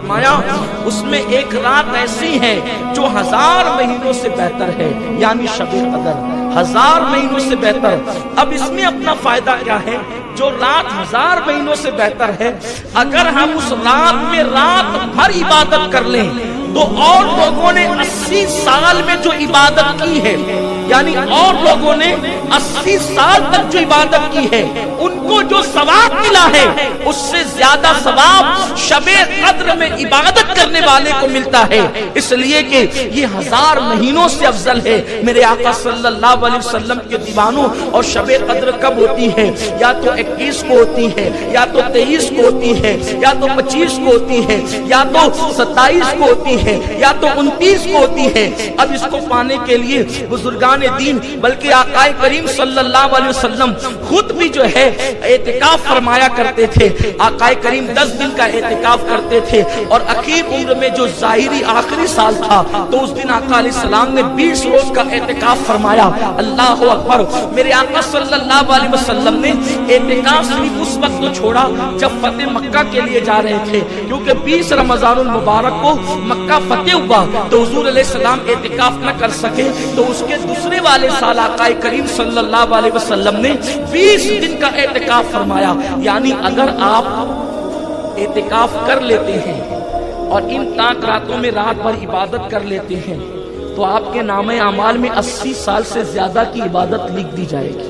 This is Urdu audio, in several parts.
فرمایا اس میں ایک رات ایسی ہے جو 1000 مہینوں سے بہتر ہے، یعنی شب قدر 1000 مہینوں سے بہتر۔ اب اس میں اپنا فائدہ کیا ہے؟ جو رات 1000 مہینوں سے بہتر ہے، اگر ہم اس رات میں رات بھر عبادت کر لیں تو اور لوگوں نے 80 سال میں جو عبادت کی ہے، یعنی اور لوگوں نے 80 سال تک جو عبادت کی ہے، ان کو جو ثواب ملا ہے اس سے زیادہ ثواب شب قدر میں عبادت کرنے والے کو ملتا ہے، اس لیے کہ یہ 1000 مہینوں سے افضل ہے۔ میرے آقا صلی اللہ علیہ وسلم کے دیوانوں، اور شب قدر کب ہوتی ہے؟ یا تو 21 کو ہوتی ہے، یا تو 23 کو ہوتی ہے، یا تو 25 کو ہوتی ہے، یا تو 27 کو ہوتی ہے، یا تو 29 کو ہوتی ہے۔ اب اس کو پانے کے لیے بزرگان دین، بلکہ آقا کریم صلی اللہ علیہ وسلم خود بھی جو ہے اعتکاف فرمایا کرتے تھے۔ آقا کریم 10 دن کا اعتکاف کرتے تھے، اور اخیر عمر میں جو ظاہری آخری سال تھا تو اس دن آقا علیہ السلام نے 20 روز کا اعتکاف فرمایا۔ اللہ اکبر! میرے آقا صلی اللہ علیہ وسلم نے اعتکاف صرف اس وقت تو چھوڑا جب فتح مکہ کے لیے جا رہے تھے، کیونکہ 20 رمضان المبارک کو مکہ فتح ہوا تو حضور علیہ السلام اعتکاف نہ کر سکے، تو اس کے دوسرے والے سال آقا کریم صلی اللہ علیہ وسلم نے 20 دن کا اعتکاف فرمایا۔ یعنی اگر آپ اعتکاف کر لیتے ہیں اور ان تاک راتوں میں رات بھر عبادت کر لیتے ہیں تو آپ کے نامہ اعمال میں 80 سال سے زیادہ کی عبادت لکھ دی جائے گی۔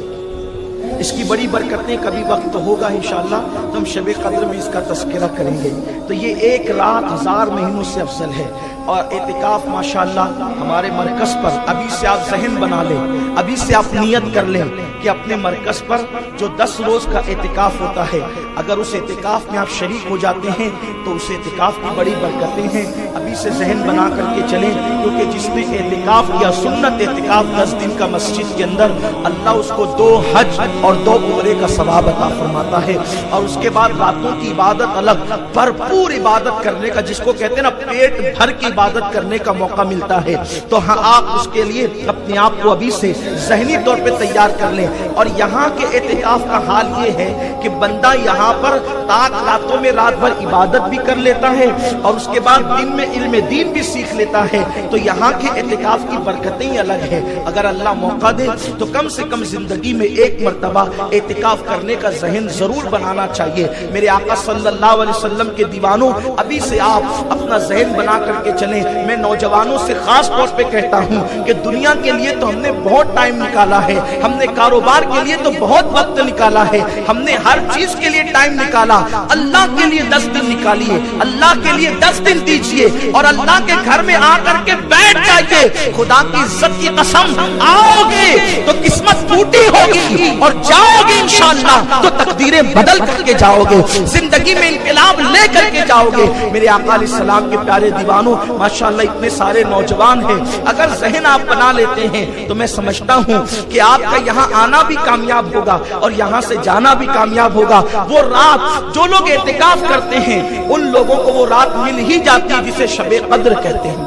اس کی بڑی برکتیں کبھی وقت ہوگا انشاءاللہ تو ہم شب قدر میں اس کا تذکرہ کریں گے۔ تو یہ ایک رات 1000 مہینوں سے افضل ہے، اور اعتکاف ماشاءاللہ ہمارے مرکز پر ابھی سے آپ ذہن بنا لیں، ابھی سے آپ نیت کر لیں کہ اپنے مرکز پر جو 10 روز کا اعتکاف ہوتا ہے، اگر اس اعتکاف میں آپ شریک ہو جاتے ہیں تو اس اعتکاف کی بڑی برکتیں ہیں۔ ابھی سے ذہن بنا کر کے چلیں، کیونکہ جس نے اعتکاف کیا سنت اعتکاف 10 دن کا مسجد کے اندر، اللہ اس کو 2 حج اور 2 عمرے کا ثواب عطا فرماتا ہے۔ اور اس کے بعد راتوں کی عبادت الگ، بھرپور عبادت کرنے کا، جس کو کہتے ہیں نا پیٹ بھر کی عبادت کرنے کا موقع ملتا ہے۔ تو ہاں آپ اس کے لیے اپنے آپ کو ابھی سے ذہنی طور پہ تیار کر لیں۔ اور یہاں کے اعتکاف کا حال یہ ہے کہ بندہ یہاں پر تاک راتوں میں رات بھر عبادت بھی کر لیتا ہے، اور اس کے بعد دن میں علم دین بھی سیکھ لیتا ہے۔ تو یہاں کے اعتکاف کی برکتیں ہی الگ ہے۔ اگر اللہ موقع دے تو کم سے کم زندگی میں ایک مرتبہ اعتکاف کرنے کا ذہن ضرور بنانا چاہیے۔ میرے آقا صلی اللہ علیہ وسلم کے دیوانوں، ابھی سے آپ اپنا ذہن بنا کر کے چلیں۔ میں نوجوانوں سے خاص طور پہ کہتا ہوں کہ دنیا کے لیے تو ہم نے بہت ٹائم نکالا ہے، ہم نے کاروبار کے لیے تو بہت وقت نکالا ہے، ہم نے ہر چیز کے لیے ٹائم نکالا۔ اللہ کے لیے 10 دن نکالیے، اللہ کے لیے 10 دن دیجیے، اور اللہ کے گھر میں آ کر کے بیٹھ جائیے۔ خدا کی عزت کی قسم، آؤ گے تو قسمت ٹوٹی ہوگی، اور جاؤ گے انشاءاللہ تو تقدیریں بدل کر کے جاؤ گے، زندگی میں انقلاب لے کر کے جاؤ گے۔ میرے آقا علیہ السلام کے پیارے دیوانوں، ماشاءاللہ اتنے سارے نوجوان ہیں، اگر ذہن آپ بنا لیتے ہیں تو میں سمجھتا ہوں کہ آپ کا یہاں آنا بھی کامیاب ہوگا اور یہاں سے جانا بھی کامیاب ہوگا۔ وہ رات جو لوگ اعتکاف کرتے ہیں ان لوگوں کو وہ رات مل ہی جاتی ہے جسے شب قدر کہتے ہیں،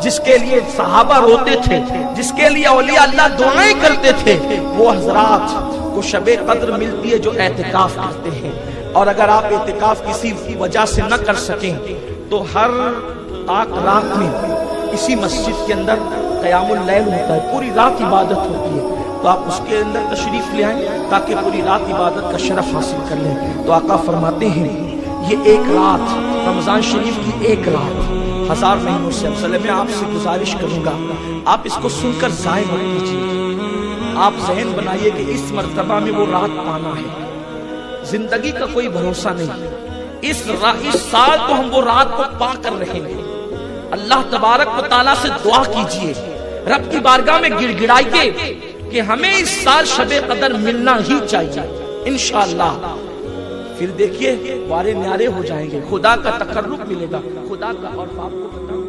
جس کے لیے صحابہ روتے تھے، جس کے لیے اولیاء اللہ دعائیں کرتے تھے، وہ حضرات کو شب قدر ملتی ہے جو اعتکاف کرتے ہیں۔ اور اگر آپ اعتکاف کسی وجہ سے نہ کر سکیں تو ہر رات میں اسی مسجد کے اندر قیام اللیل ہوتا ہے، پوری رات عبادت ہوتی ہے، تو آپ اس کے اندر تشریف لے آئیں تاکہ پوری رات عبادت کا شرف حاصل کر لیں۔ تو آقا فرماتے ہیں یہ ایک رات، رمضان شریف کی ایک رات 1000 مہینوں سے افضل ہے۔ میں آپ سے گزارش کروں گا آپ اس کو سن کر ضائع مت کیجیے، آپ ذہن بنائیے کہ اس مرتبہ میں وہ رات پانا ہے۔ زندگی کا کوئی بھروسہ نہیں، اس سال تو ہم وہ رات کو پا کر رہیں گے۔ اللہ تبارک و تعالیٰ سے دعا کیجئے، رب کی بارگاہ میں گڑ گڑائیے کہ ہمیں اس سال شب قدر ملنا ہی چاہیے انشاءاللہ۔ پھر دیکھیے وارے نیارے ہو جائیں گے، خدا کا تقرب ملے گا، خدا کا۔ اور آپ کو بتاؤں